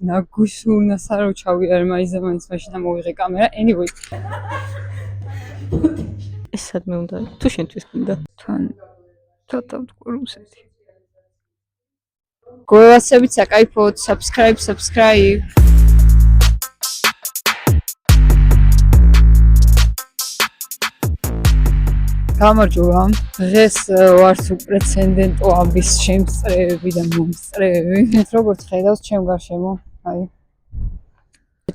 ნაგუშურნა საროჩავი არ მაიზამანის მაშინ მოვიღე კამერა. Anyway. ეს სადმე უნდა? თუ შენთვის გინდა? თან თათავთ რუსეთი. გოევასებით საკაიფოთ, subscribe. გამარჯობა. დღეს ვართ უპრეცედენტო ამბის შემწრეები და მომწრეები. როგორც ხედავს ჩემ გარშემო, აი.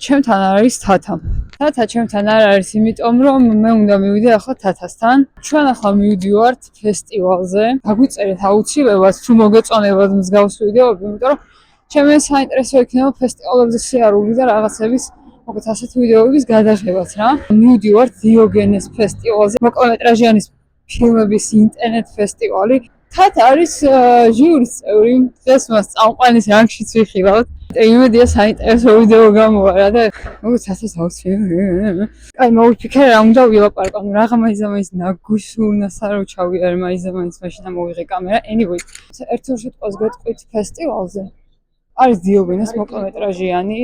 ჩემთან არის თათა. თათა ჩემთან არ არის, იმიტომ რომ მე უნდა მივიდე ახლა თათასთან. ჩვენ ახლა მივდივართ ფესტივალზე. გაგვიწერეთ აუცილებლად თუ მოგეწონებათ მსგავს ვიდეოები, იმიტომ რომ ჩემი საინტერესო იქნება ფესტივალებზე შეარული და რაღაცების მოგეთ ასეთ ვიდეოების გადაღებაც რა. მივდივართ დიოგენეს ფესტივალზე, მოკლემეტრაჟიანი ფილმების ინტერნეტ ფესტივალი. თათა არის ჟიურის წევრი. დღეს მას წამყვანის რანგშიც ვიხილავთ. იმედია საინტერესო ვიდეო გამოვა რა და მოგეთ ასეთ აუცილებლად. აი მოვიფიქრე რა უნდა ვილაპარაკო, რაღა მაიზამაის ნაგუშურნა საროჩავი არ მაიზამაის მაშინ მოვიღე კამერა. Anyway, ერთ-ორ შემთხვევაში გეტყვით ფესტივალზე. არის დიოგენეს მოკლემეტრაჟიანი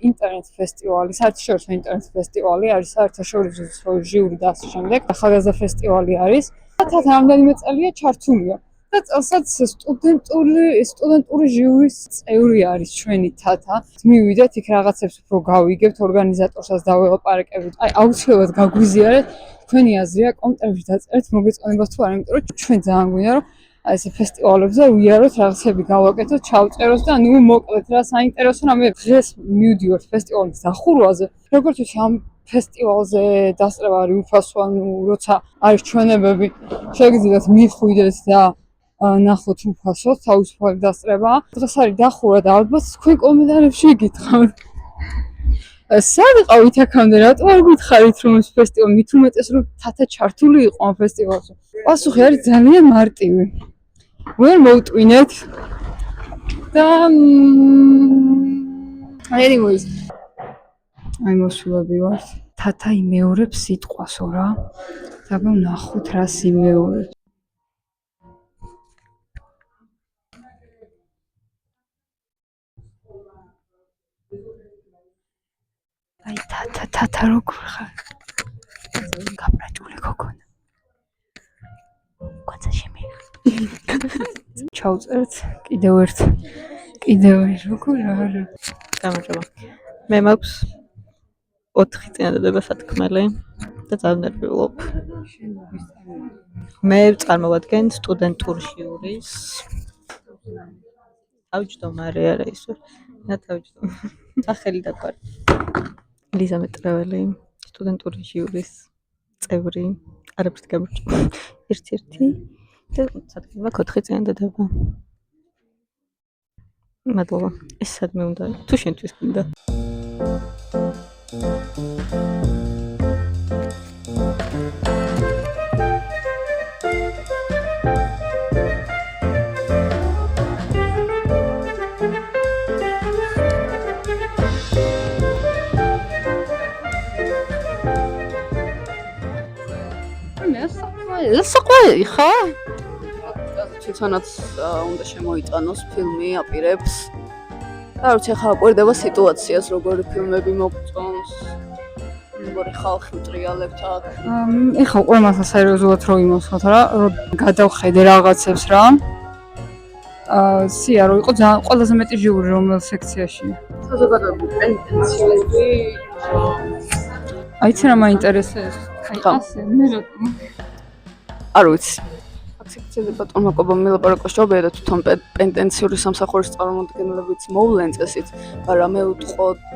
ინტერნეტ ფესტივალი, საერთაშორისო ინტერნეტ ფესტივალი არის საერთაშორისო ჟიური და ასე შემდეგ. ახალგაზრდა ფესტივალი არის. თათა რამდენიმე წელია ჩართულია. და წელსაც სტუდენტური ჟიურის წევრი არის ჩვენი თათა. მივიდეთ იქ რაღაცებს უფრო გავიგებთ, ორგანიზატორსაც დაველაპარაკებით. აი აუცილებლად გაგვიზიარეთ, თქვენი აზრია კომენტარებში დაწერეთ, მოგეწონებათ თუ არა, იმიტომ რომ ჩვენ ძალიან გვინდა რომ აი ეს ფესტივალებზე ვიაროთ, რაღაცები გავაკეთოთ, ჩავწეროთ და ნუ მოკლედ რა საინტერესო რამე. დღეს მივდივართ ფესტივალის დახურვაზე. როგორც ვიცი, ამ ფესტივალზე დასწრება არის უფასოა, ნუ როცა არის ჩვენებები, შეგიძლიათ მიხვიდეთ და ნახოთ უფასოდ, თავისუფალი დასწრება. დღეს არის დახურვა და ალბათ თქვენ კომენტარებში იგითხავთ. სად იყავით აქამდე, რატო არ გითხარით რომ ეს ფესტივალი მით უმეტეს რომ თათა ჩართული იყო ამ ფესტივალზე? პასუხი არის ძალიან მარტივი. ვერ მოვტვინეთ და anyways აი მოსულები ვართ. თათა იმეორებს სიტყვასო რა. და ვნახოთ რა სიმეორებს. აი თათა როგორ ხარ? გაბრაჭული გოგონა. კოცა შემიღე. ჩავწერთ კიდევ ერთ როგორ არა. გამარჯობა. მე მაქვს 4 წინადადება სათქმელი და ძალიან ნერვიულობ. მე წარმოვადგენ სტუდენტურ ჟიურის თავმჯდომარე არა ისე. რა თავმჯდომარე. სახელი დაგვარი. ლიზა მეტრეველი, სტუდენტური ჟიურის წევრი. არაფრით გამორჩა. ერთ-ერთი და სათქმელი მაქვს 4 წინადადება. მადლობა. ეს სადმე უნდა? თუ შენთვის გინდა? საყვარელი ხა? თვითონაც უნდა შემოიტანოს ფილმი აპირებს. და არ ვიცი ხა ყვირდება სიტუაციას, როგორი ფილმები მოგწონს. როგორი ხალხი უტრიალებთ აქ. ეხლა ყველას სერიოზულად რო იმოსხოთ რა, რომ გადავხედე რაღაცებს რა. სია რო იყო ძალიან ყველაზე მეტი ჟიური რომელ სექციაში. საზოგადოებრივი პენტენციები. აიცი რა მაინტერესებს? აი ასე მე რატომ? არ ვიცი. აქ ბატონმა კობამ მილაპარაკო შობია და თვითონ პენტენციური სამსახურის წარმომადგენლებიც მოვლენ წესით, მაგრამ მე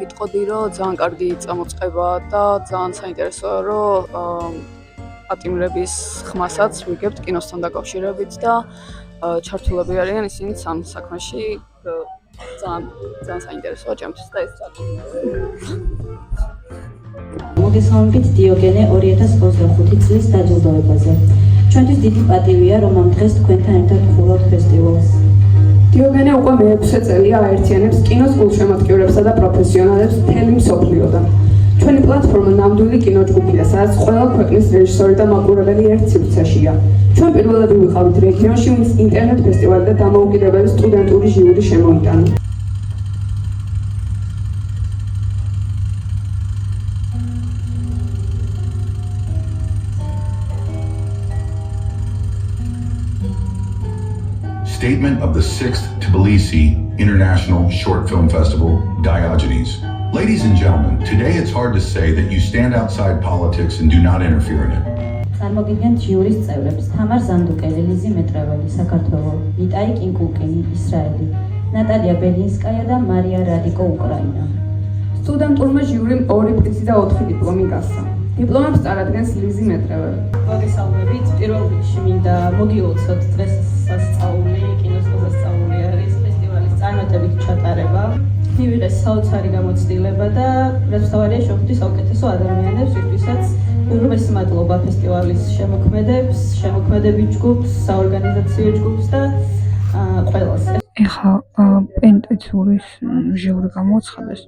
ვიტყოდი რომ ძალიან კარგი წამოწყება და ძალიან საინტერესოა რომ პატიმრების ხმასაც ვიგებთ კინოსთან დაკავშირებით და ჩართულები არიან ისინი სამ საქმეში ძალიან საინტერესოა ჩემთვის და ეს მოგესალმებით დიოგენე 2025 წლის დაჯილდოებაზე. ჩვენთვის დიდი პატივია, რომ ამ დღეს თქვენთან ერთად ვხურავთ ფესტივალს. დიოგენე უკვე მე-6 წელია აერთიანებს კინოს გულშემატკივრებსა და პროფესიონალებს მთელი მსოფლიოდან. ჩვენი პლატფორმა ნამდვილი კინოჯგუფია, სადაც ყველა ქვეყნის რეჟისორი და მაყურებელი ერთ სივრცეშია. ჩვენ პირველები ვიყავით რეგიონში, ვინც ინტერნეტ ფესტივალი და დამოუკიდებელი სტუდენტური ჟიური შემოიტანა. statement of the 6th Tbilisi International Short Film Festival, Diogenes. Ladies and gentlemen, today it's hard to say that you stand outside politics and do not interfere in it. წარმოგიდგენთ ჟიურის წევრებს: თამარ ზანდუკელი, ლიზი მეტრეველი, საქართველო; ნიტაი კინკუკინი, ისრაელი; ნატალია ბელინსკაია და მარია რადიკო, უკრაინა. სტუდენტურმა ჟიურიმ 2 პრიზი და 4 დიპლომი გასცა. დიპლომებს წარადგენს ლიზი მეტრეველი. მოგესალმებით. პირველ რიგში მინდა მოგილოცოთ დღეს სასწაული, კინოს სასწაული არის ფესტივალის წარმატებით ჩატარება. მივიღეს საოცარი გამოცდილება და რაც თავარია შეხვდი საუკეთესო ადამიანებს, ვისაც უმრავლესი მადლობა ფესტივალის შემოქმედებს, შემოქმედებით ჯგუფს, საორგანიზაციო ჯგუფს და ყველას. ეხლა პენტეცურის ჟიური გამოაცხადეს.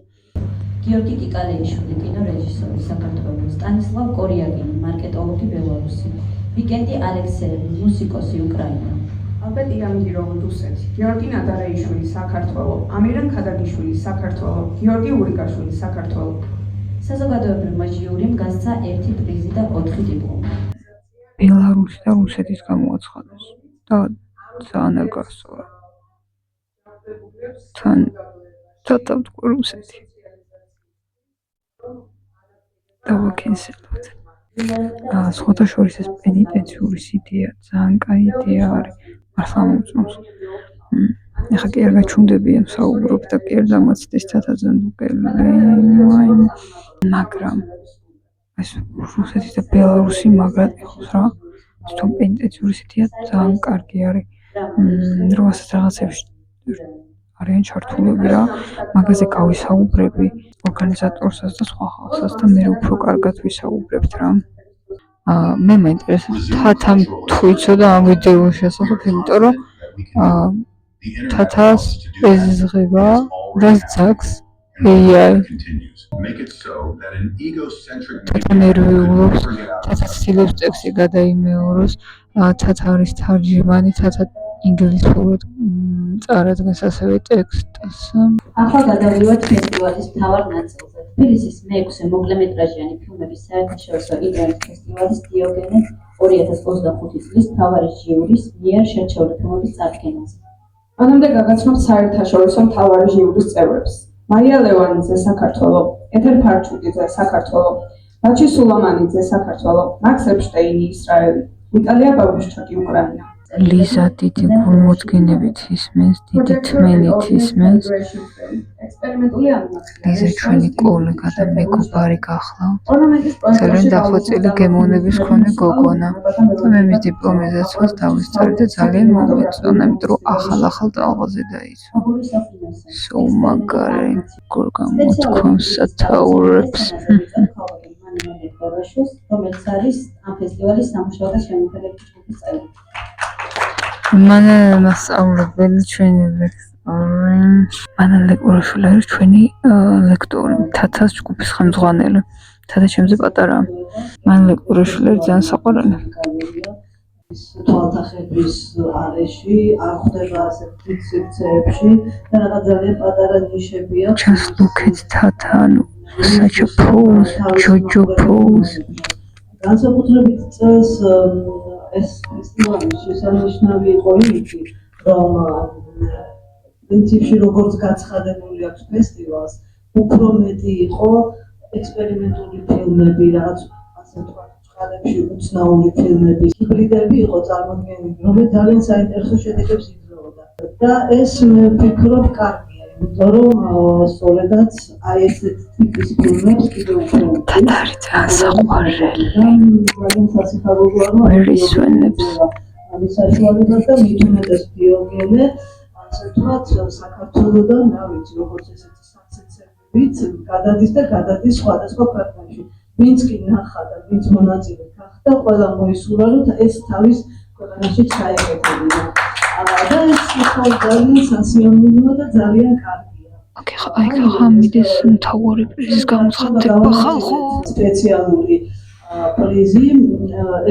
გიორგი კიკალეიშვილი, კინორეჟისორი, საქართველო; სტანისლავ კორიაგინი, მარკეტოლოგი, ბელარუსი; ვიკენტი ალექსეევი, მუსიკოსი, უკრაინა; ალბერტ იანგიროვი, რუსეთი; გიორგი ნადარეიშვილი, საქართველო; ამირან ქადაგიშვილი, საქართველო; გიორგი ურიკაშვილი, საქართველო. საზოგადოებრივმა ჟიურიმ გასცა 1 პრიზი და 4 დიპლომი. ბელარუსი და რუსეთის გამოაცხადეს და ძალიან არ გასწორა. თან დავთქვი რუსეთი. დავაკენსელოთ. სხვათა შორის ეს პენიტენციური იდეა ძალიან კაი იდეა არის. მართლა მომწონს. ეხლა კი არ გაჩუნდებიან საუბრობ და კი არ დამაცდეს თათაძანდუკელი. მაგრამ ეს რუსეთი და ბელარუსი მაგრად ეხოს რა. თვითონ პენიტენციური იდეა ძალიან კარგი არის. რომელსაც რაღაცებში არიან ჩართულები რა. მაგაზე გავისაუბრები ორგანიზატორსაც და სხვა ხალხსაც და მე უფრო კარგად ვისაუბრებთ რა. მე მაინტერესებს თათამ თუ იცოდა ამ ვიდეოს შესახებ, იმიტომ რომ თათას ეზღება რას ძაგს AI. თათა ნერვიულობს, თათა ცდილობს ტექსტი გადაიმეოროს, თათა არის თარჯიმანი, თათა ინგლისურად წარადგენს ასევე ტექსტს. ახლა გადავიდეთ ფესტივალის მთავარ ნაწილზე. თბილისის მე-6 მოკლემეტრაჟიანი ფილმების საერთაშორისო კინოფესტივალის დიოგენე 2025 წლის მთავარი ჟიურის მიერ შერჩეული ფილმების წარდგენაზე. მანამდე გაგაცნობთ საერთაშორისო მთავარი ჟიურის წევრებს: მაია ლევანიძე, საქართველო; ეთერ ფარჩუკიძე, საქართველო; ბაჩი სულამანიძე, საქართველო; მაქს ეპშტეინი, ისრაელი; ვიტალია ბაბუშჩაკი, უკრაინა. ლიზა დიდი გულმოდგინებით ისმენს, დიდი თმენით ისმენს. ექსპერიმენტული ანიმაცია. ლიზა ჩვენი კოლეგა და მეგობარი გახლავთ. ძალიან დახვეწილი გემოვნების მქონე გოგონა. და მე მის დიპლომიზაციას დავისწარი და ძალიან მომეწონა, იმიტომ რომ ახალ ტალღაზე დაიცვა. სოუმაგარი გამოთქვამს სათაურებს. რომელიც არის ამ ფესტივალის სამუშაო და შემოქმედების ჯგუფის წევრი. მანალა მასწავლებელი ჩვენი ლექტორი. მანალა ყურაშვილი არის ჩვენი ლექტორი. თათას ჯგუფის ხელმძღვანელი. თათა ჩემზე პატარაა. მანალა ყურაშვილი არის ძალიან საყვარელი. თვალთახების არეში არ ხდება ასე დიდ სივრცეებში და რაღაც ძალიან პატარა ნიშებია. Just look at Tata, such a pose, Jojo pose. განსაკუთრებით წელს ეს ფესტივალი შესანიშნავი იყო იმით, რომ პრინციპში როგორც გაცხადებული აქვს ფესტივალს, უფრო მეტი იყო ექსპერიმენტული ფილმები, რაღაც ასე ვთქვათ, წყალებში უცნაური ფილმები, ჰიბრიდები იყო წარმოდგენილი, რომელიც ძალიან საინტერესო შედეგებს იძლეოდა. და ეს მე ვფიქრობ კარგია, იმიტომ რომ სწორედაც აი ესეთ ტიპის ფილმებს კიდევ უფრო თათარი ძალიან საყვარელი. ძალიან სასიხარულოა ვერისვენებს. ამის საშუალებას და მით უმეტეს დიოგენე, ასე ვთქვათ, საქართველოდან რა ვიცი, როგორც ესეთი საცეცებით გადადის სხვადასხვა ქვეყნებში. ვინც კი ნახა და ვინც მონაწილე გახდა, ყველა მოისურვა, რომ ეს თავის ქვეყანაში ჩაეკეთებინა. და ეს ძალიან სასიამოვნოა და ძალიან კარგია. აი ხა მიდის მთავარი პრიზის გამოცხადება ხალხო. სპეციალური პრიზი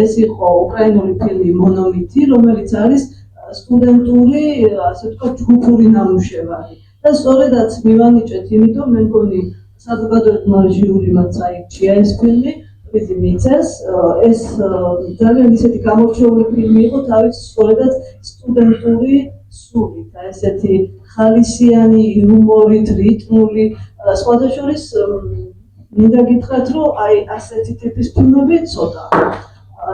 ეს იყო უკრაინული ფილმი მონომითი, რომელიც არის სტუდენტური, ასე ვთქვათ, ჯგუფური ნამუშევარი. და სწორედაც მივანიჭეთ, იმიტომ მე მგონი საზოგადოებრივმა ჟიურიმაც აირჩია ეს ფილმი, პრიზი მიწეს. ეს ძალიან ისეთი გამორჩეული ფილმი იყო, თავის სწორედაც სტუდენტური სულით, ესეთი ხალისიანი იუმორით, რიტმული, სხვათა შორის მინდა გითხრათ, რომ აი ასეთი ტიპის ფილმები ცოტა.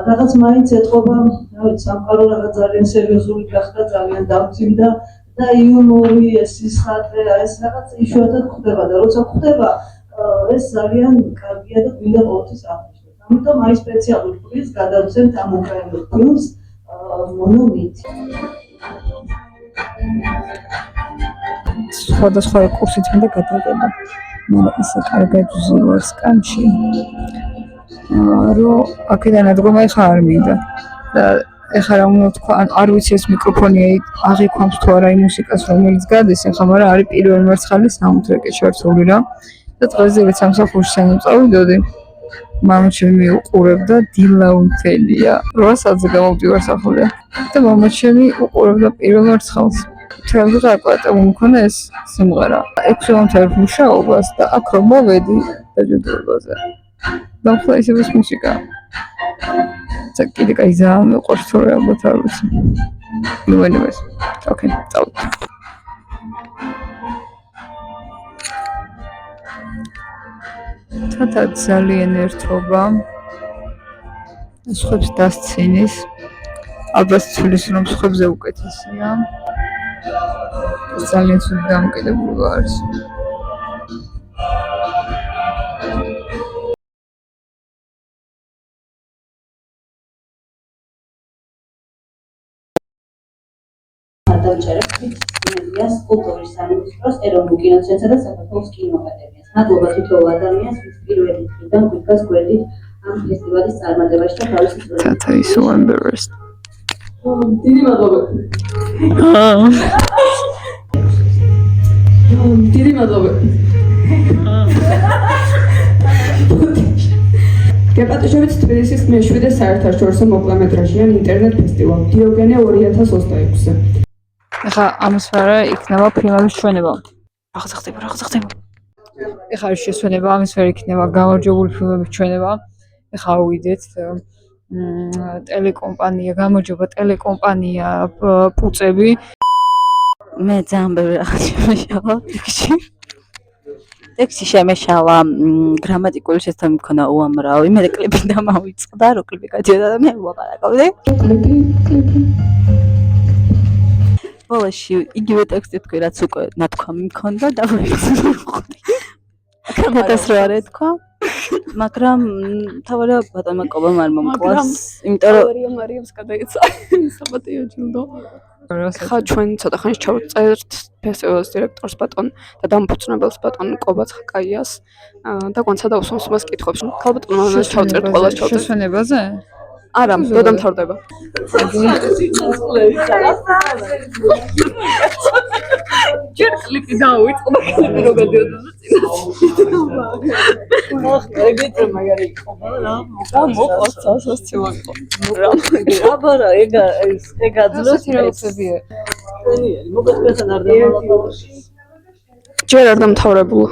რაღაც მაინც ეთყობა, რა ვიცი, სამყარო რაღაც ძალიან სერიოზული გახდა, ძალიან დამძიმდა და იუმორი, ეს სისხლდე, ეს რაღაც იშვიათად ხდება და როცა ხდება, ეს ძალიან კარგია და გვინდა ყოველთვის აღნიშნოთ. ამიტომ აი სპეციალურ პრიზს გადავცემთ ამ უკრაინულ ფილმს მონომითი. სხვადასხვა კურსით მინდა გადავყება. მაგრამ ისე კარგად ვზივარ სკამში, რომ აქედან ადგომა ეხა არ მინდა. და ეხა რა უნდა თქვა, არ ვიცი ეს მიკროფონი აღიქვამს თუ არა იმ მუსიკას, რომელიც გადის, ეხა მაგრამ არის პირველი მარცხალი საუნდტრეკი ჩართული რა. და დღეს ერთ სამსახურში სანამ წავიდოდი, მამაჩემი უყურებდა დილაუნთელია. 8 საათზე გამოვდივარ სახურე. და მამაჩემი უყურებდა პირველ მარცხალს. თელს გაკვატა უმქონა ეს სიმღერა 6 ონთერ მუშაობას და აქ რომ მოვედი დაჯილდოებაზე. და ახლა ისევ ეს მუსიკა. კიდე კაი ძალიან მიყვარს თორე ალბათ არ ვიცი. ნუ anyways. Okay, წავიდე. თათა ძალიან ერთობა. სხვებს დასცინის. ალბათ თulis რომ სხვებზე უკეთესია. ძალიან ცუდი დამოკიდებულება არის. გადავჭერებთ მედიას კულტურის სამინისტროს ეროვნულ კინოცენტრსა და საქართველოს კინოაკადემიას. მადლობა თითოეულ ადამიანს, ვინც პირველი დღიდან გვიდგას გვერდით ამ ფესტივალის წარმატებაში და თავისი წვლილი. Tata is so embarrassed. დიდი მადლობა. დიდი მადლობა. გეპატიჟებით თბილისის მე-7 საერთაშორისო მოკლემეტრაჟიან ინტერნეტ ფესტივალ დიოგენე 2026-ზე. ეხა ამისფერა იქნება ფილმების ჩვენება. რაღაცა ხდება. ეხა არის შესვენება, ამისფერა იქნება გამარჯვებული ფილმების ჩვენება. ეხა ავიდეთ ტელეკომპანია, გამარჯობა ტელეკომპანია პუწები. მე ძალიან ბევრი რაღაც შემეშალა ტექსტი შემეშალა გრამატიკული შესაბამი მქონა უამრავი მე კლიპი დამავიწყდა რო კლიპი გადიოდა და მე ვლაპარაკობდი ბოლოში იგივე ტექსტი თქვი რაც უკვე ნათქვამი მქონდა და ვიყავდი აკრამატას რა არ ეთქვა მაგრამ თავარა ბატონმა კობამ არ მომკლავს იმიტომ რომ მარიამს გადაეცა საპატიო ჯილდო ხა ჩვენ ცოტა ხანს ჩავწერთ ფესტივალის დირექტორს ბატონ და დამფუძნებელს ბატონ კობაც ხაკაიას და კონცა დაუსვამს მას კითხვებს. ქალბატონმა მას ჩავწერთ ყველას ჩავწერთ. შესვენებაზე? არა, დოდამთავრდება. ჯერ კლიპი დავიწყო და კლიპი რო გადიოდა წინასწარ. მაგარი იყო. რა მოყავს სასაცილო იყო. აბარა ეგ აძლევს როცებია. მოგეთქვეთან არ დამალაპარაკე. ჯერ არ დამთავრებულა.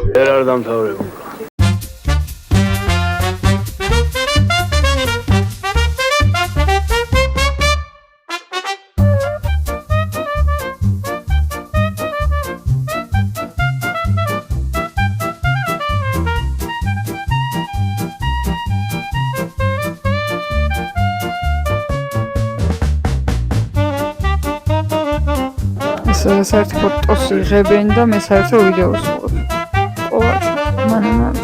საერთო ფოტოს იღებენ და მე საერთო ვიდეოს ვიღებ. ყოველში მანამ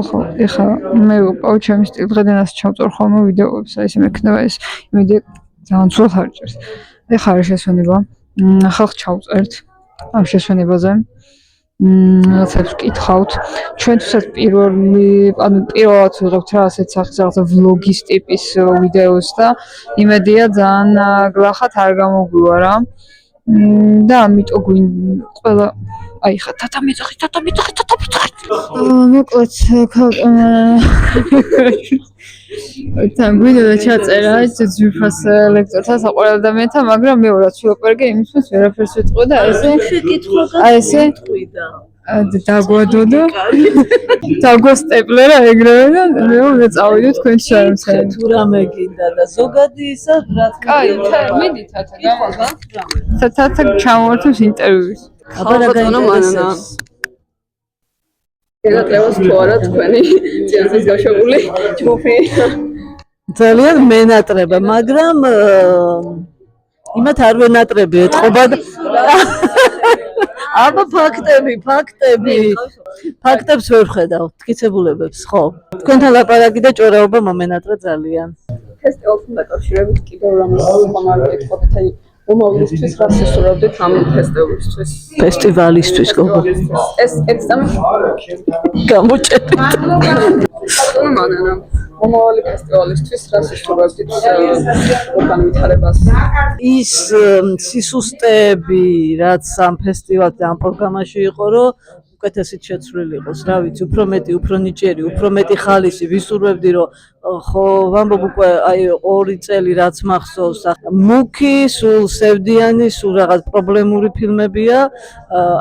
ხო, ეხლა მე ვიყავ ჩემი სტილი დღედანაც ჩავწერ ხოლმე ვიდეოებს, აი ესე მექნება ეს იმედი ძალიან ცუდ არჭერს. ეხლა არის შესვენება. ხალხ ჩავწერთ ამ შესვენებაზე. რაცაც ვკითხავთ. ჩვენთვისაც პირველად ვიღებთ რა ასეთ სახის რაღაცა ვლოგის ტიპის ვიდეოს და იმედია ძალიან გლახათ არ გამოგვივა რა. და ამიტომ ყველა აი ხა თათა მიწახი მოკლედ თან გვინდა ჩაწერა ძვირფას ლექტორთან საყვარელ ადამიანთან მაგრამ მე ვარ ცილოპერგე იმისთვის ვერაფერს ვიტყვი და ესე აი ესე დაგვადოდო დაგვასტეპლერა ეგრევე და მე უნდა წავიდე თქვენ შარმსა თუ რამე გინდა და ზოგადი ისა რა თქმა უნდა მიდი თათა ჩამოვართოს ინტერვიუს ხალბატონო მანანა ეგატევას თუ არა თქვენი წინასწარ გაშვებული ჯგუფი ძალიან მენატრება მაგრამ იმათ არ ვენატრები ეთყობა და აბა ფაქტებს ვერ ხედავ მტკიცებულებებს ხო თქვენთან ლაპარაკი და ჭორაობა მომენატრა ძალიან ფესტივალთან დაკავშირებით კიდევ რამეს ხომარ გეტყობთ აი მომავლისთვის რა შესურვებდით ამ ფესტივალისთვის გოგო ეს ექსამენ გამოჭედით ბატონო მანანა მომავალი ფესტივალისთვის რა შესურვებდით უკან ვითარებას ის სისუსტეები რაც ამ ფესტივალზე ამ პროგრამაში იყო რომ უკეთესით შეცვლილი იყოს რა ვიცი უფრო მეტი უფრო ნიჭიერი უფრო მეტი ხალისი ვისურვებდი რომ ხო ვამბობ უკვე აი 2 წელი რაც მახსოვს მუქი სულ სევდიანი სულ რაღაც პრობლემური ფილმებია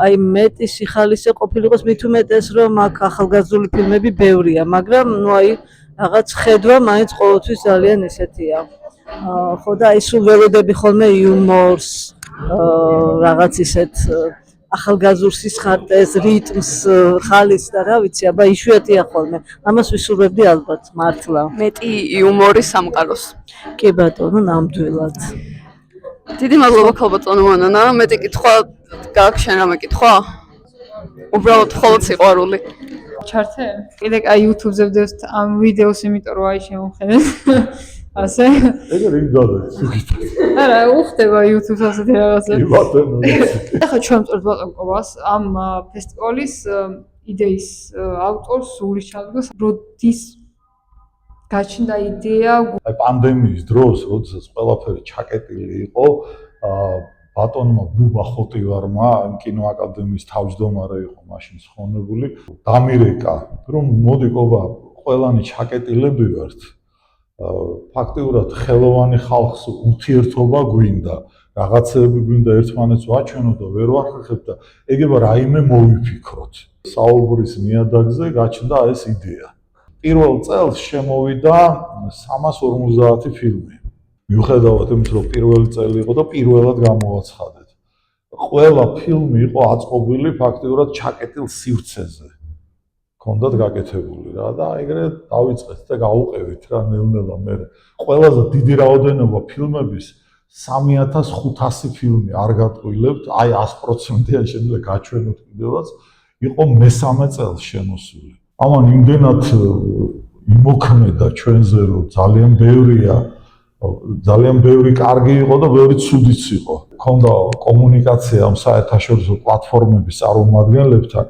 აი მეტი სიხალისე ყოფილიყოს მით უმეტეს რომ აქ ახალგაზრდული ფილმები ბევრია მაგრამ ნუ აი რაღაც ხედვა მაინც ყოველთვის ძალიან ესეთია ხო და აი სულ ველოდები ხოლმე იუმორს რაღაც ისეთ ახალგაზრდულ სისხარტეს, რიტმს, ხალისს და რა ვიცი, აბა იშვიათია ხოლმე. ამას ვისურვებდი ალბათ მართლა. მეტი იუმორი სამყაროს. კი ბატონო, ნამდვილად. დიდი მადლობა ხალბატონო მანანა, მეტი კითხვა გაქვს შენ რამე კითხვა? უბრალოდ მხოლოდ სიყვარული. ჩართე? კიდე აი YouTube-ზე ვდევთ ამ ვიდეოს, იმიტომ რომ აი შემოხედეთ. ასე? ეგ რიგ გადაიცით. არა, უხდება YouTube-ს ასეთი რაღაცები. კი ბატონო. ახლა ჩვენ ვწერთ ბატონკობას ამ ფესტივალის იდეის ავტორს სულის ჩადგოს როდის გაჩნდა იდეა აი პანდემიის დროს, როდესაც ყველაფერი ჩაკეტილი იყო, ბატონმა ბუბა ხოტივარმა, კინოაკადემიის თავმჯდომარე იყო მაშინ ხონებული, დამირეკა, რომ მოდი ყობა, ყველანი ჩაკეტილები ვართ. ფაქტიურად ხელოვანი ხალხს ურთიერთობა გვინდა, რაღაცები გვინდა ერთმანეთს ვაჩვენო და ვერ ვახერხებ და ეგება რაიმე მოვიფიქროთ. საუბრის ნიადაგზე გაჩნდა ეს იდეა. პირველ წელს შემოვიდა 350 ფილმი. მიუხედავად იმისა, რომ პირველი წელი იყო და პირველად გამოვაცხადეთ. ყველა ფილმი იყო აწყობილი ფაქტიურად ჩაკეტილ სივრცეზე. კონდათ გაკეთებული რა და ეგრე დავიწყეთ და გავუყევით რა ნელ-ნელა მე. ყველაზე დიდი რაოდენობა ფილმების 3500 ფილმი არ გატყვილებთ, აი 100%-იან შემდეგ გაჩვენოთ კიდევაც, იყო მე-3 წელს შემოსული. ამან იმდენად იმოქმედა ჩვენზე, რომ ძალიან ბევრი კარგი იყო და ბევრი ცუდიც იყო. ქონდა კომუნიკაცია ამ საერთაშორისო პლატფორმების წარმომადგენლებთან,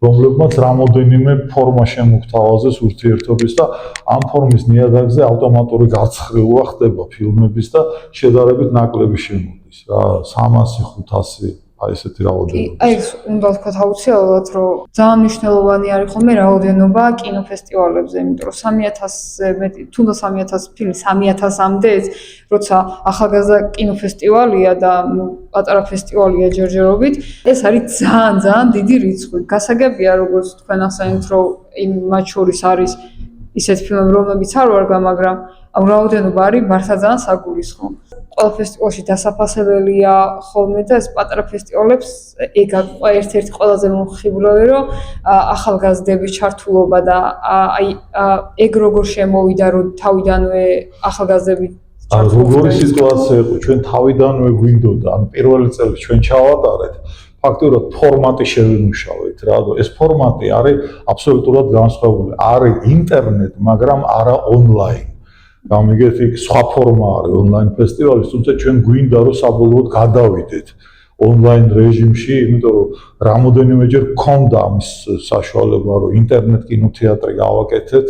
რომლებმაც რამოდენიმე ფორმა შემოგთავაზეს ურთიერთობის და ამ ფორმის ნიადაგზე ავტომატური გაცხრილვა ხდება ფილმების და შედარებით ნაკლები შემოდის რა 300-500 აი ესეთი რაოდენობა. აი ეს უნდა ვთქვათ აუცილებლად რომ ძალიან მნიშვნელოვანი არის ხოლმე რაოდენობა კინოფესტივალებზე, იმიტომ რომ 3000-ზე მეტი, თუნდაც 3000 ფილმი 3000-მდე როცა ახალგაზრდა კინოფესტივალია და პატარა ფესტივალია ჯერჯერობით, ეს არის ძალიან დიდი რიცხვი. გასაგებია როგორც თქვენ ახსენეთ რომ იმ მათ შორის არის ისეთ ფილმები რომლებიც არ ვარგა, მაგრამ ამ რაოდენობა არის მართლა ძალიან საგულისხმო. ყველა ფესტივალში დასაფასებელია ხოლმე და ეს პატარა ფესტივალებს ეგ ერთ-ერთი ყველაზე მომხიბვლელი რომ ახალგაზრდების ჩართულობა და აი ეგ როგორ შემოვიდა რომ თავიდანვე ახალგაზრდები როგორი სიტუაცია იყო ჩვენ თავიდანვე გვინდოდა ან პირველი წელი ჩვენ ჩავატარეთ ფაქტობრივად ფორმატი შევიმუშავეთ რა, ეს ფორმატი არის აბსოლუტურად განსხვავებული. არის ინტერნეტ, მაგრამ არა ონლაინ. გამიგეთ, იქ სხვა ფორმა არის ონლაინ ფესტივალის, თუმცა ჩვენ გვინდა რომ საბოლოოდ გადავიდეთ ონლაინ რეჟიმში, იმიტომ რომ რამოდენიმეჯერ გქონდა ამის საშუალება, რომ ინტერნეტ კინოთეატრი გავაკეთეთ,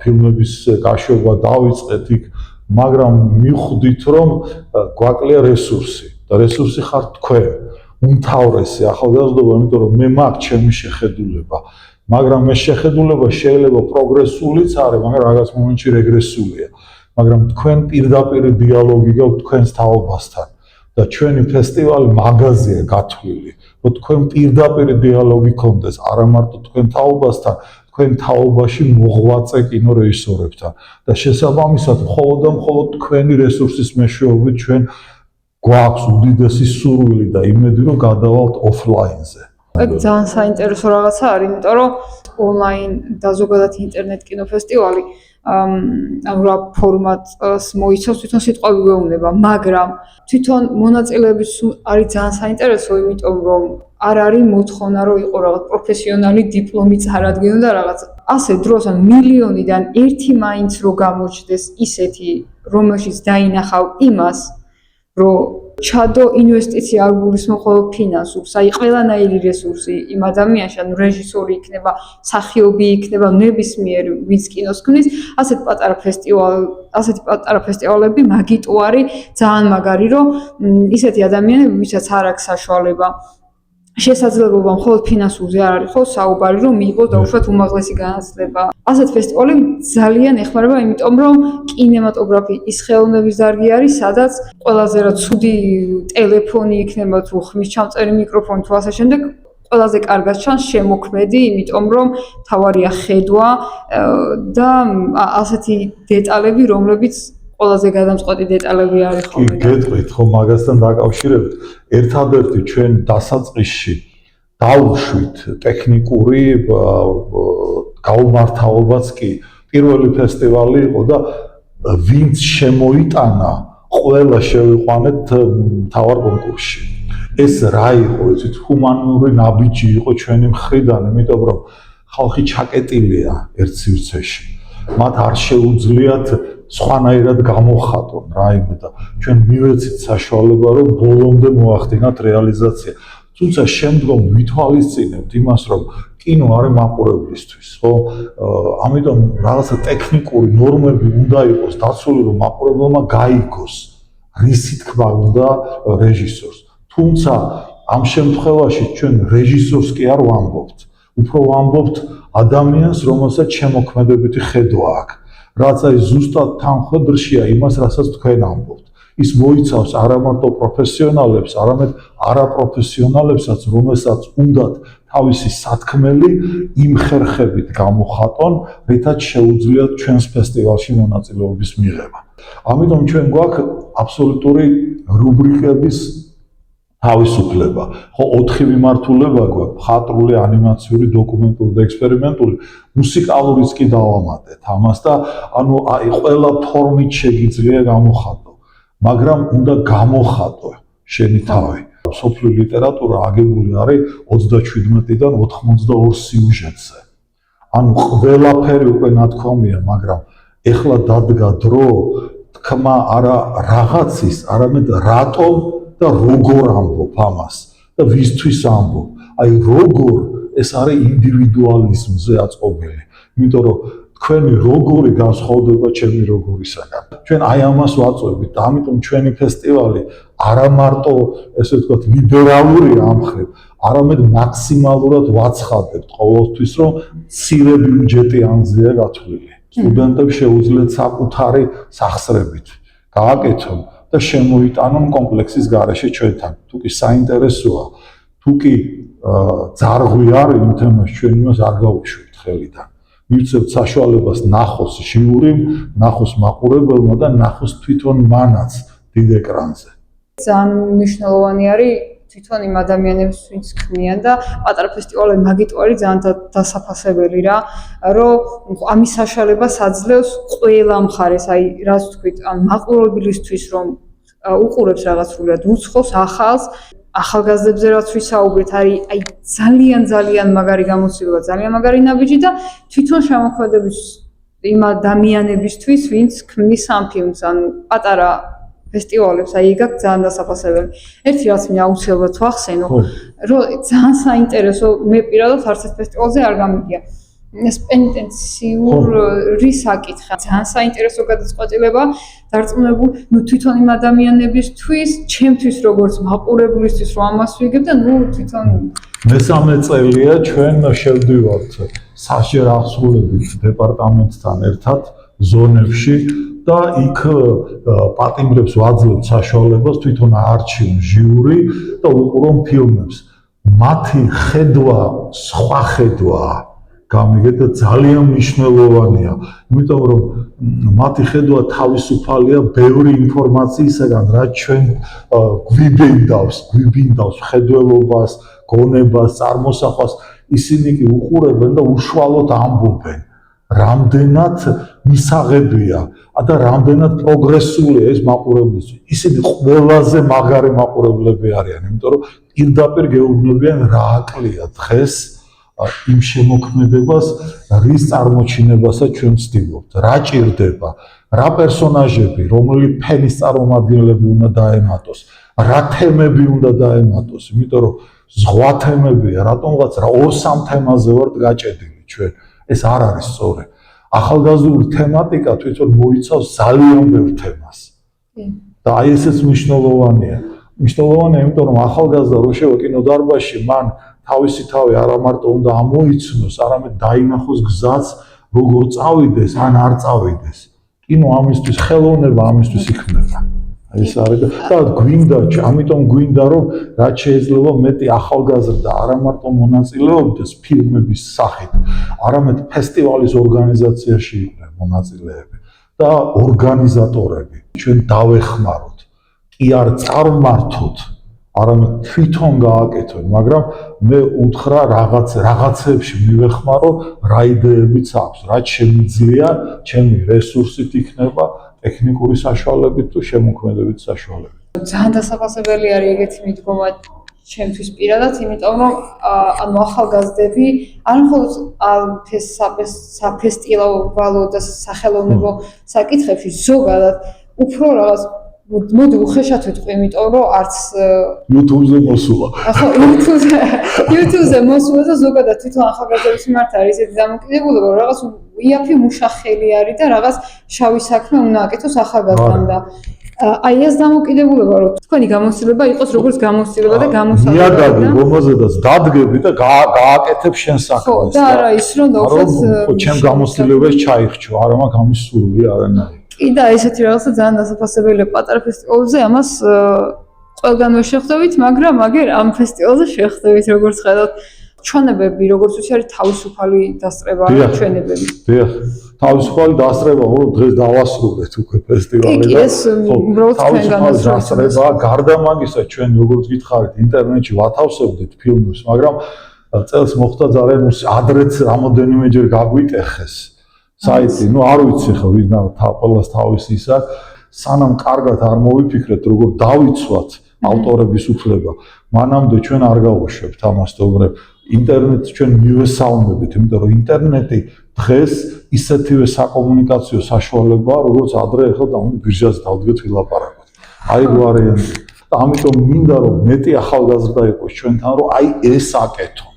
ფილმების გაშვება დავიწყეთ იქ, მაგრამ მივხვდით რომ გვაკლია რესურსი და რესურსი ხართ თქვენ. უმთავრესი ახალგაზრდობა, იმიტომ რომ მე მაქვს ჩემი შეხედულება, მაგრამ ეს შეხედულება შეიძლება პროგრესულიც არის, მაგრამ რაღაც მომენტში რეგრესულია. მაგრამ თქვენ პირდაპირ დიალოგი გაქვთ თქვენს თაობასთან და ჩვენი ფესტივალი მაგაზია გათვლილი, რომ თქვენ პირდაპირ დიალოგი გქონდეს არა მარტო თქვენ თაობასთან, თქვენ თაობაში მოღვაწე კინორეჟისორებთან და შესაბამისად მხოლოდ და მხოლოდ თქვენი რესურსის მეშვეობით ჩვენ გვაქვს უდიდესი სურვილი და იმედი რომ გადავალთ ოფლაინზე. ეგ ძალიან საინტერესო რაღაცა არის, იმიტომ რომ ონლაინ და ზოგადად ინტერნეტ კინოფესტივალი ამ რა ფორმატს მოიცავს, თვითონ სიტყვები გვეუბნება, მაგრამ თვითონ მონაწილეების არის ძალიან საინტერესო, იმიტომ რომ არ არის მოთხოვნა რომ იყო რაღაც პროფესიონალი დიპლომი წარადგინო და რაღაც. ასე დროს ან მილიონიდან ერთი მაინც რო გამოჩნდეს ისეთი, რომელშიც დაინახავ იმას, რომ ჩადო ინვესტიცია არ გულისხმობ მხოლოდ ფინანსურს, აი ყველანაირი რესურსი იმ ადამიანში, ანუ რეჟისორი იქნება, მსახიობი იქნება, ნებისმიერ ვინც კინოს ქმნის, ასეთი პატარა ფესტივალები მაგიტო არის ძალიან მაგარი, რომ ისეთი ადამიანები, ვისაც არ აქვს საშუალება შესაძლებლობა მხოლოდ ფინანსურზე არ არის ხო საუბარი, რომ მიიღოს დაუშვათ უმაღლესი განათლება. ასეთ ფესტივალები ძალიან ეხმარება, იმიტომ რომ კინემატოგრაფი ის ხელოვნების დარგი არის, სადაც ყველაზე რა ცუდი ტელეფონი იქნება თუ ხმის ჩამწერი მიკროფონი თუ ასე შემდეგ, ყველაზე კარგად ჩანს შემოქმედი, იმიტომ რომ თავარია ხედვა და ასეთი დეტალები, რომლებიც ყველაზე გადამწყვეტი დეტალები არის ხოლმე. კი, გეტყვით ხო მაგასთან დაკავშირებით, ერთადერთი ჩვენ დასაწყისში დავუშვით ტექნიკური გაუმართავობაც კი პირველი ფესტივალი იყო და ვინც შემოიტანა, ყველა შევიყვანეთ მთავარ კონკურსში. ეს რა იყო, იცით, ჰუმანური ნაბიჯი იყო ჩვენი მხრიდან, იმიტომ რომ ხალხი ჩაკეტილია ერთ სივრცეში. მათ არ შეუძლიათ სხვანაირად გამოხატონ რაიმე და ჩვენ მივეცით საშუალება რომ ბოლომდე მოახდინათ რეალიზაცია. თუმცა შემდგომ ვითვალისწინებთ იმას, რომ კინო არის მაყურებლისთვის, ხო? ამიტომ რაღაცა ტექნიკური ნორმები უნდა იყოს დაცული, რომ მაყურებელმა გაიგოს, რისი თქმა უნდა რეჟისორს. თუმცა ამ შემთხვევაში ჩვენ რეჟისორს კი არ ვამბობთ, უფრო ვამბობთ ადამიანს, რომელსაც შემოქმედებითი ხედვა აქვს. რაც აი ზუსტად თანხმდრშია იმას, რასაც თქვენ ამბობთ. ის მოიცავს არა მარტო პროფესიონალებს, არამედ არაპროფესიონალებსაც, რომელსაც უნდათ თავისი სათქმელი იმ ხერხებით გამოხატონ, რითაც შეუძლიათ ჩვენს ფესტივალში მონაწილეობის მიღება. ამიტომ ჩვენ გვაქვს აბსოლუტური რუბრიკების თავისუფლება. ხო, 4 მიმართულება გვაქვს: მხატვრული, ანიმაციური, დოკუმენტური და ექსპერიმენტული. მუსიკალურიც კი დავამატეთ ამას და ანუ აი ყველა ფორმით შეგიძლია გამოხატო, მაგრამ უნდა გამოხატო შენი თავი. სოფლიო ლიტერატურა აგებული არის 37-დან 82 სიუჟეტზე. ანუ ყველაფერი უკვე ნათქვამია, მაგრამ ეხლა დადგა დრო თქმა არა რაღაცის, არამედ რატომ და როგორ ამბობ ამას და ვისთვის ამბობ. აი როგორ ეს არის ინდივიდუალიზმზე აწყობილი. იმიტომ რომ თქვენი როგორი განსხვავდება ჩემი როგორისაგან. ჩვენ აი ამას ვაწვევით და ამიტომ ჩვენი ფესტივალი არა მარტო ესე ვთქვათ ლიბერალურია ამ მხრივ, არამედ მაქსიმალურად ვაცხადებთ ყოველთვის, რომ მცირე ბიუჯეტი ამზეა გათვლილი. სტუდენტებს შეუძლიათ საკუთარი სახსრებით გააკეთონ და შემოიტანონ კომპლექსის გარეშე ჩვენთან. თუ კი საინტერესოა, თუ კი ძარღვი არის იმ თემაში, ჩვენ იმას არ გავუშვით ხელიდან. მივცევთ საშუალებას ნახოს ჟიურიმ, ნახოს მაყურებელმა და ნახოს თვითონ მანაც დიდ ეკრანზე. ძალიან მნიშვნელოვანი არის თვითონ იმ ადამიანებს, ვინც ქმნიან და პატარა ფესტივალები მაგიტო არის ძალიან დასაფასებელი რა, რომ ამის საშუალებას აძლევს ყველა მხარეს, აი რაც თქვით, ამ მაყურებლისთვის რომ უყურებს რაღაც სრულად უცხოს, ახალს, ახალგაზრდებზე რაც ვისაუბრეთ, არის აი ძალიან მაგარი გამოცდილება, ძალიან მაგარი ნაბიჯი და თვითონ შემოქმედების იმ ადამიანებისთვის, ვინც ქმნის ამ ფილმს, ანუ პატარა ფესტივალებს, აი ეგ აქვს ძალიან დასაფასებელი. ერთი რაც მე აუცილებლად ვახსენო, რომ ძალიან საინტერესო, მე პირადად არც ერთ ფესტივალზე არ გამიგია. ეს პენიტენციური საკითხი ძალიან საინტერესო გადაწყვეტილება დარწმუნებულ თვითონ იმ ადამიანებისთვის, ჩემთვის როგორც მაყურებლისთვის რომ ამას ვიგებ და თვითონ მესამე წელია ჩვენ შევდივართ სასჯელ აღსრულებით დეპარტამენტთან ერთად ზონებში და იქ პატიმრებს ვაძლევთ საშუალებას თვითონ აარჩიონ ჟიური და უყურონ ფილმებს. მათი ხედვა სხვა ხედვაა. გამიგეთ და ძალიან მნიშვნელოვანია, იმიტომ რომ მათი ხედვა თავისუფალია ბევრი ინფორმაციისაგან, რაც ჩვენ გვიბინდავს ხედველობას, გონებას, წარმოსახვას, ისინი კი უყურებენ და უშუალოდ ამბობენ, რამდენად მისაღებია და რამდენად პროგრესულია ეს მაყურებლები. ისინი ყველაზე მაგარი მაყურებლები არიან, იმიტომ რომ პირდაპირ გეუბნებიან რა აკლია დღეს იმ შემოქმედებას, რის წარმოჩინებასაც ჩვენ ვცდილობთ, რა ჭირდება, რა პერსონაჟები, რომელი ფენის წარმომადგენლები უნდა დაემატოს, რა თემები უნდა დაემატოს, იმიტომ რომ ზღვა თემებია, რატომღაც 2-3 თემაზე ვართ გაჭედილი ჩვენ. ეს არ არის სწორი. ახალგაზრდული თემატიკა თვითონ მოიცავს ძალიან ბევრ თემას. და აი ესეც მნიშვნელოვანია. მნიშვნელოვანია, იმიტომ რომ ახალგაზრდა რო შევა კინოდარბაზში, მან თავისი თავი არა მარტო უნდა ამოიცნოს, არამედ დაინახოს გზაც, როგორ წავიდეს, ან არ წავიდეს. კინო ამისთვის ხელოვნება ამისთვის იქმნება. ეს არის და გვინდა, ამიტომ გვინდა რომ რაც შეიძლება მეტი ახალგაზრდა არა მარტო მონაწილეობდეს ფილმების სახით, არამედ ფესტივალის ორგანიზაციაში იყვნენ მონაწილეები და ორგანიზატორები. ჩვენ დავეხმაროთ, კი არ წარმართოთ, არამედ თვითონ გააკეთოთ, მაგრამ მე უთხრა რაღაცებში მივეხმარო, რა იდეებიც აქვს, რაც შემიძლია, ჩემი რესურსით იქნება, ტექნიკური საშუალებით თუ შემოქმედებით საშუალებით. ძალიან დასაფასებელი არის ეგეთი მიდგომა ჩემთვის პირადად, იმიტომ რომ ანუ ახალგაზრდები არ მხოლოდ საფესტივალო და სახელოვნებო საკითხებში ზოგადად უფრო რაღაც მოდი უხეშად ვიტყვი, იმიტომ რომ არც YouTube-ზე მოსულა. ახლა YouTube-ზე მოსულა და ზოგადად თვითონ ახალგაზრდების მიმართ არის ესეთი დამოკიდებულება, რომ რაღაც იაფი მუშახელი არის და რაღაც შავი საქმე უნდა აკეთოს ახალგაზრდამ და აი ეს დამოკიდებულება, რომ თქვენი გამოცდილება იყოს როგორც გამოცდილება და გამოსავალო. ნიადაგი, რომელზედაც დადგები და გააკეთებ შენ საქმეს. და არა ის რომ ჩემ გამოცდილებას ჩაიხჩო, არა მაქვს ამის სურვილი არანაირი. კი და ესეთი რაღაცა ძალიან დასაფასებელია პატარა ფესტივალზე, ამას ყველგან ვერ შეხვდებით, მაგრამ აგერ ამ ფესტივალზე შეხვდებით, როგორც ხედავთ, ჩვენებები, როგორც ვიცი, არის თავისუფალი დასწრება ჩვენებები. დიახ, თავისუფალი დასწრება, რომ დღეს დავასრულეთ უკვე ფესტივალი და ეს უბრალოდ ჩვენგანაც დასწრება, გარდა მაგისა, ჩვენ როგორც გითხარით, ინტერნეტში ვათავსებდით ფილმებს, მაგრამ წელს მოხდა ძალიან ადრეც რამოდენიმეჯერ გაგვიკეხეს. საიტი, არ ვიცი ხო ვინ ყველას თავის ისა, სანამ კარგად არ მოვიფიქრეთ, როგორ დავიცვათ ავტორების უფლება, მანამდე ჩვენ არ გავუშვებთ ამას, თუმცა ინტერნეტს ჩვენ მივესალმებით, იმიტომ რომ ინტერნეტი დღეს ისეთივე საკომუნიკაციო საშუალებაა, როგორც ადრე ახლა ბირჟაზე დავდგეთ ვილაპარაკოთ. აი ვარიანტი. და ამიტომ მინდა რომ მეტი ახალგაზრდა იყოს ჩვენთან, რომ აი ეს აკეთო.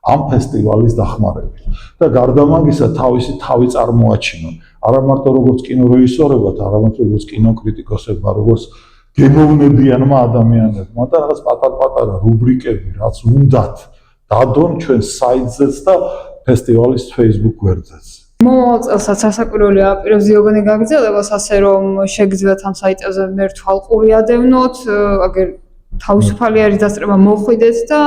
ამ ფესტივალის დახმარებით და გარდა მაგისა თავისი თავი წარმოაჩინონ არა მარტო როგორც კინორეჟისორებად, არამედ როგორც კინოკრიტიკოსებმა, როგორც გემოვნებიანმა ადამიანებმა და რაღაც პატარ-პატარა რუბრიკები, რაც უნდათ დადონ ჩვენ საიტზეც და ფესტივალის Facebook გვერდზეც. მომავალ წელსაც სასაკვირველი აპირებს ზიოგანი გაგრძელებას, ასე რომ შეგიძლიათ ამ საიტებზე მე თვალყური ადევნოთ, აგერ თავისუფალი არის დასწრება მოხვიდეთ და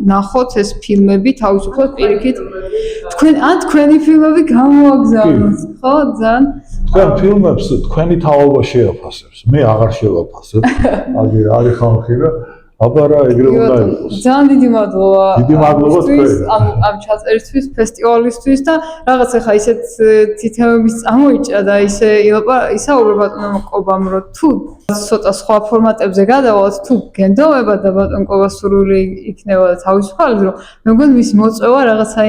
ნახოთ ეს ფილმები თავისუფლად პირიქით. თქვენი ფილმები გამოაგზავნოთ, ხო, ძალიან. თქვენ ფილმებს თქვენი თაობა შეაფასებს. მე აღარ შევაფასებ. აგერ არის ხალხი და აბა რა ეგრე უნდა იყოს. ძალიან დიდი მადლობა. დიდი მადლობა თქვენ. ამ ჩაწერისთვის, ფესტივალისთვის და რაღაც ახლა ისეთ თითოების წამოიჭრა და ისე ისაუბრა ბატონო კობამ რომ თუ ცოტა სხვა ფორმატებზე გადავალთ, თუ გენდოვება და ბატონ კობასურული იქნება და თავისუფალი რომ მე მგონი მის მოწვევა რაღაცა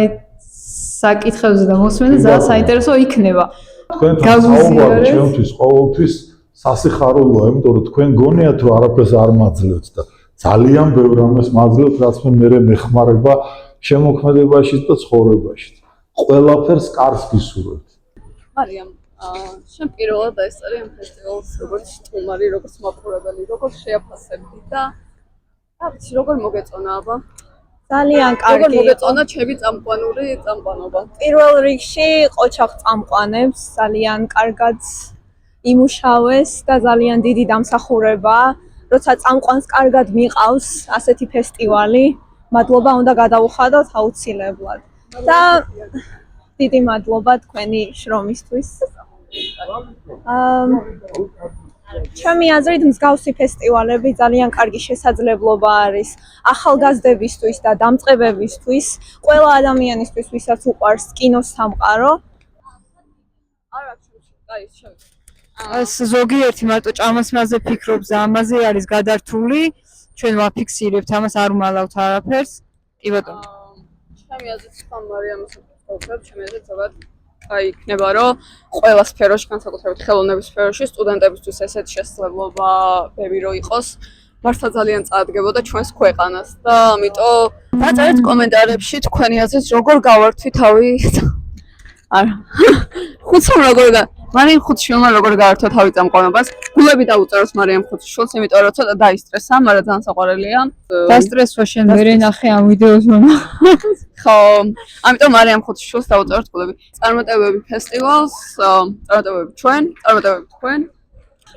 საკითხებზე და მოსმენა ძალიან საინტერესო იქნება. თქვენთან საუბარი ჩემთვის ყოველთვის სასიხარულოა, იმიტომ რომ თქვენ გონიათ რომ არაფერს არ მაძლევთ და ძალიან ბევრ რამეს მაძლევთ, რაც მე მეხმარება შემოქმედებაში და ცხოვრებაში. ყველაფერს კარს გისურვებთ. მარიამ, შენ პირველად დაესწარი ამ ფესტივალს როგორც სტუმარი, როგორც მაყურებელი, როგორც შეაფასებდი და რა ვიცი, როგორ მოგეწონა აბა? ძალიან როგორ კარგი იყო. მოგეწონა ჩემი წამყვანური წამყვანობა? პირველ რიგში ყოჩაღ წამყვანებს ძალიან კარგად იმუშავეს და ძალიან დიდი დამსახურება, როცა წამყვანს კარგად მიყავს ასეთი ფესტივალი, მადლობა უნდა გადაუხადოთ აუცილებლად. და დიდი მადლობა თქვენი შრომისთვის. ჩემი აზრით მსგავსი ფესტივალები ძალიან კარგი შესაძლებლობა არის ახალგაზრდებისთვის და დამწყებებისთვის, ყველა ადამიანისთვის, ვისაც უყვარს კინოს სამყარო. არა, აი, შევი. ზოგიერთი მარტო ჭამასმაზე ფიქრობს და ამაზე არის გადართული. ჩვენ ვაფიქსირებთ ამას, არ უმალავთ არაფერს. კი ბატონო. ჩემი აზრით ხომ მარიამის ვფიქრობ, ჩემი აზრით ზოგადად აი იქნება რომ ყველა სფეროში, განსაკუთრებით ხელოვნების სფეროში სტუდენტებისთვის ესეთი შესაძლებლობა ბევრი რო იყოს, მართლა ძალიან წაადგებოდა ჩვენს ქვეყანას და ამიტომ დაწერეთ კომენტარებში თქვენი აზრით როგორ გავართვი თავი. არა. ხუთშვილმა როგორ მარიამ ხუთშვილმა როგორ გაართვა თავი წამყვანობას? გულები დაუწეროს მარიამ ხუთშვილს, იმიტომ რომ ცოტა დაისტრესა, მაგრამ ძალიან საყვარელია. დასტრესვა შენ მერე ნახე ამ ვიდეოს რომ ხო, ამიტომ მარიამ ხუთშვილს დაუწეროთ გულები. წარმატებები ფესტივალს, წარმატებები ჩვენ, წარმატებები თქვენ.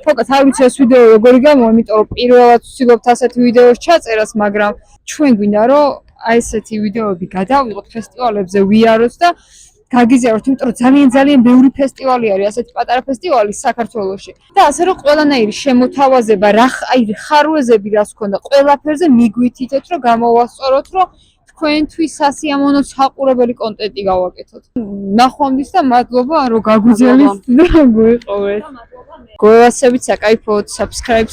ფოკას არ ვიცი ეს ვიდეო როგორი გამოვა, იმიტომ რომ პირველად ვცდილობთ ასეთი ვიდეოს ჩაწერას, მაგრამ ჩვენ გვინდა რომ აი ესეთი ვიდეოები გადავიღოთ ფესტივალებზე, ვიაროთ და გაგიზიაროთ, იმიტომ რომ ძალიან ბევრი ფესტივალი არის, ასეთი პატარა ფესტივალი საქართველოში. და ასე რომ ყველანაირი შემოთავაზება, აი ხარვეზები რაც ქონდა, ყველაფერზე მიგვითითეთ, რომ გამოვასწოროთ, რომ თქვენთვის სასიამოვნო საყურებელი კონტენტი გავაკეთოთ. ნახვამდის და მადლობა რომ გაგვიძელით და გვიყოვეთ. გოევასებით საკაიფოდ, subscribe.